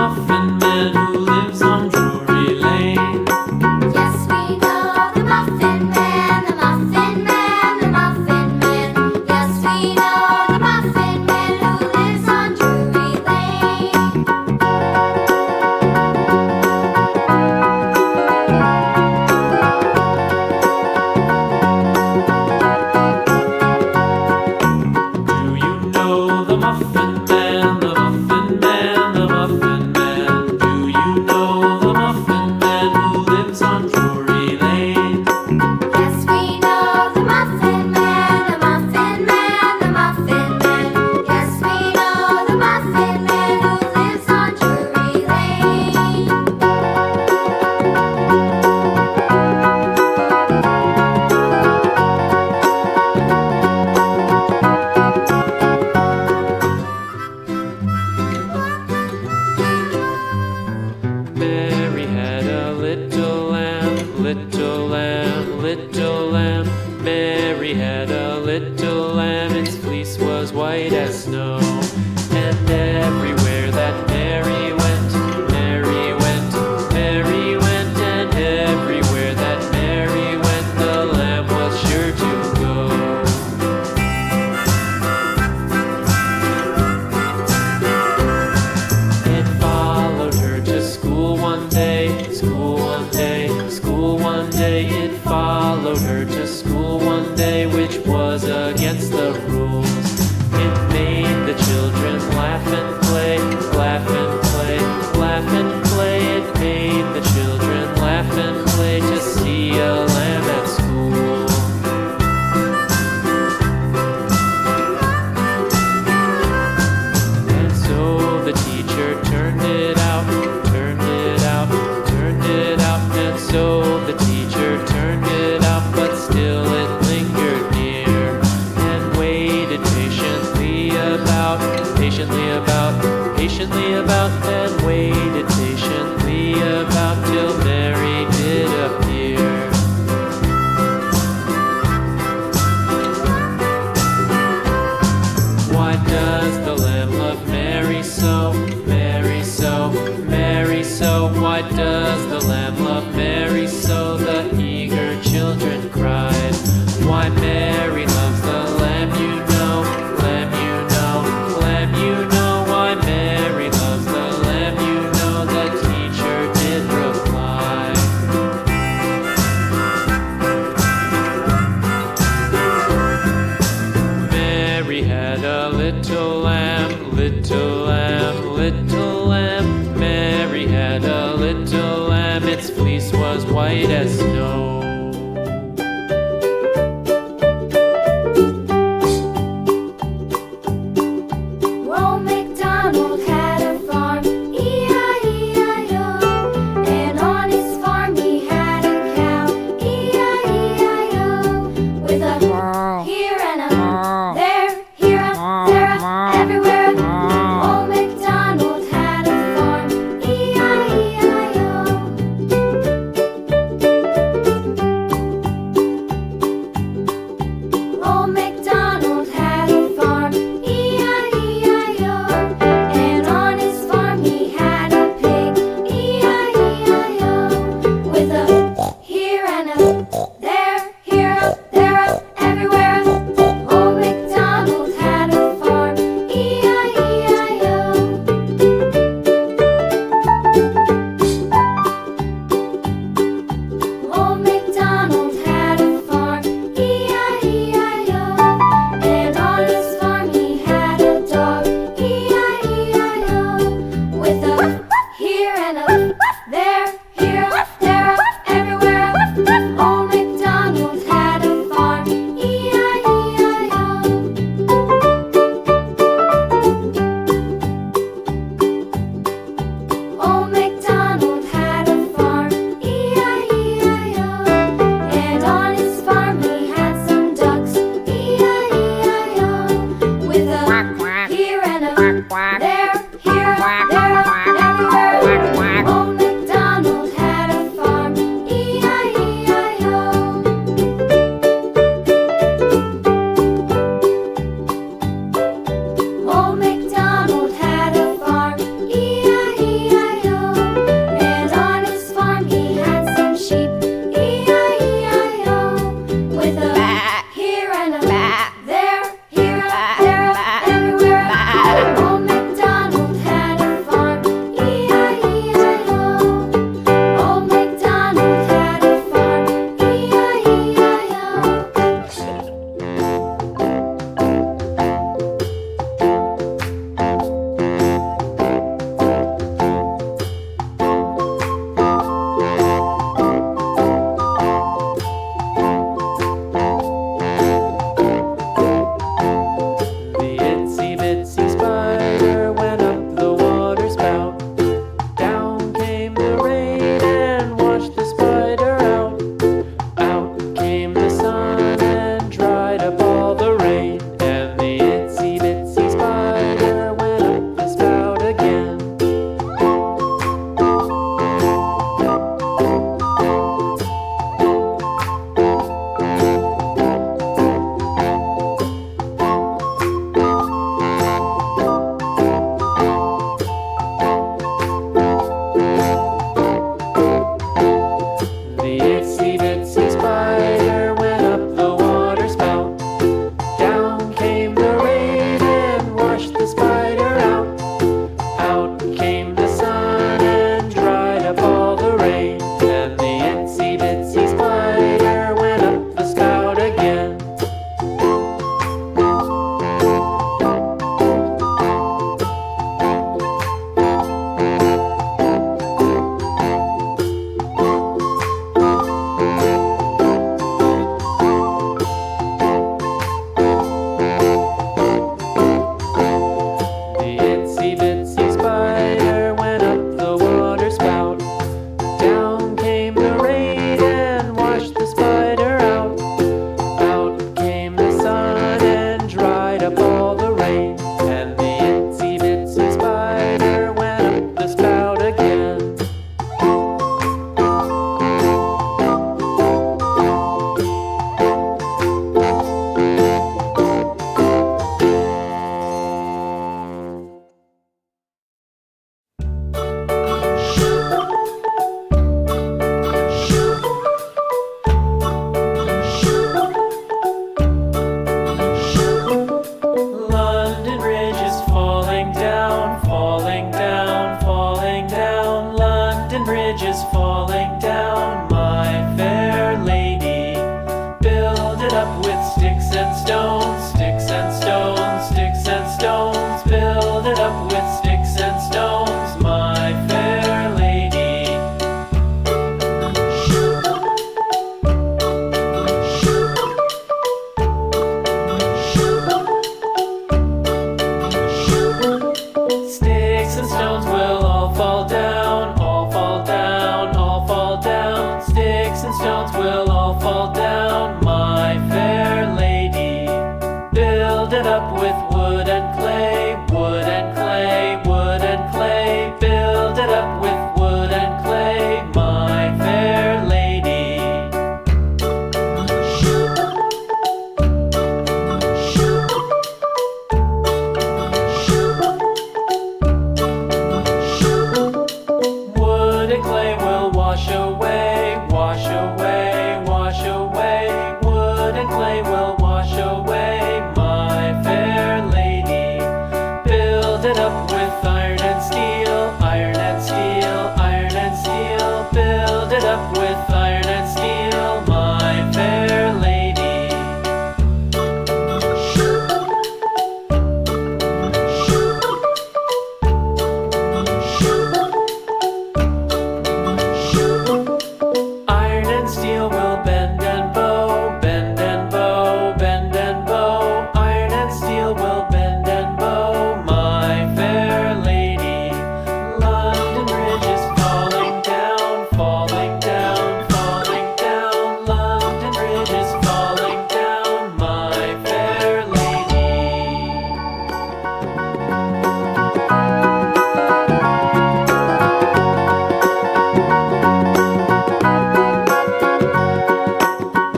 Muffin Man who lives on Drury Lane. Yes, we know the Muffin Man, the Muffin Man, the Muffin Man. Yes, we know the Muffin Man who lives on Drury Lane. Do you know the Muffin Man, the Muffin Man, the Muffin Man? Do you know the Muffin Man who lives on Drury Lane? Yes, we know the Muffin Man, the Muffin Man, the Muffin Man. Yes, we know the Muffin Man who lives on Drury Lane. Mary had a little lamb, little lamb, little lamb. Mary had a little lamb, its fleece was white as snow. And everywhere that Mary went, Mary went, Mary went, and everywhere that Mary went, the lamb was sure to go. It followed her to school one day, school one day, school one day. It followed her to school one day, which was against the rules. It made the children laugh and play, laugh and play, laugh and play. It made the children laugh and play to see a lamb at school. And so the teacher turned it out, turned it out, turned it out. And so the teacher turned it out, but still it lingered near and waited patiently about, patiently about, patiently about, and waited patiently about till Mary did appear. Why does the lamb love Mary so, Mary so, Mary so? Why does the lamb love Mary so? The eager children cried. Why Mary loves the lamb, you know, lamb, you know, lamb, you know. Why Mary loves the lamb, you know, the teacher did reply. Mary had a little lamb, little lamb, little lamb. Mary had a little lamb, its fleece was white as snow. Old MacDonald had a farm, E-I-E-I-O. And on his farm he had a cow, E-I-E-I-O. With a here and a there, here a, there a, everywhere a. Old MacDonald had a farm, E-I-E-I-O. ridges falling down, my fair lady. Build it up with sticks and stones, sticks and stones, sticks and stones. Build it up with sticks and stones, my fair lady. Sticks and stones will all fall down, all fall down, all fall down. Sticks and stones will all fall down, my fair lady. Build it up with wood and clay, wood and clay, wood and clay. Build it up with wood and clay, my fair lady. Wood and clay will wash away, wash away, wash away. Wood and clay will wash away, my fair lady. Build it up with iron and steel, iron and steel, iron and steel. Build it up with iron and steel, my fair lady. Iron and steel will bend and bow, bend and bow, bend and bow. Iron and steel will bend and bow, my fair lady. London Bridge is falling down, falling down, falling down. London Bridge is falling down, my fair lady.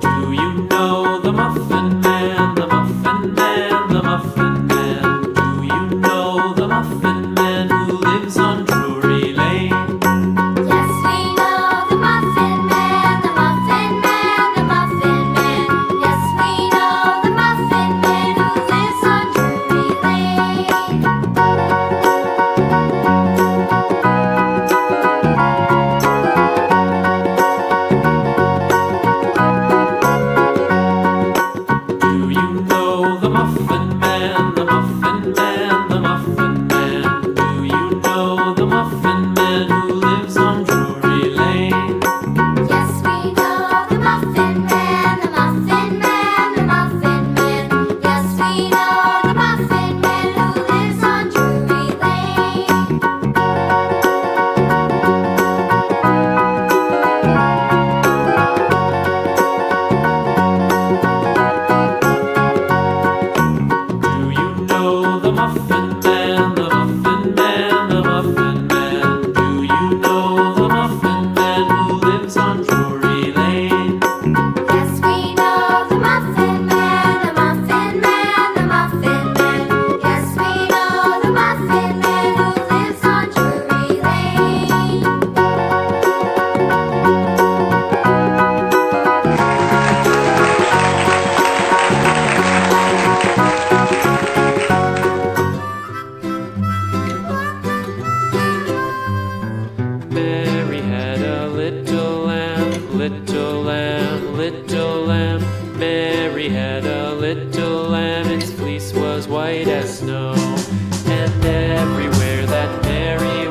Do you know the Muffin Man, the Muffin Man, the Muffin Man? Do you know the Muffin Man who lives on Drury Lane? Yes, we know the Muffin Man, the Muffin Man, the Muffin Man. Yes, we know the Muffin Man who lives on Drury Lane. Do you know the Muffin Man, the Muffin Man, the Muffin Man? Do you know the Muffin Man who lives on Drury Lane? Yes, we know the Muffin Man, the Muffin Man, the Muffin Man. Yes, we know the Muffin Man who lives on Drury Lane. Do you know the Muffin Man, the Muffin Man, the Muffin Man? Do you know the Muffin Man who lives on Drury Lane? Yes, we know the Muffin Man, the Muffin Man, the Muffin Man. Yes, we know the Muffin Man who lives on Drury Lane. Mary had a little lamb, little lamb, little lamb. Mary had a little lamb, its fleece was white as snow. And everywhere that Mary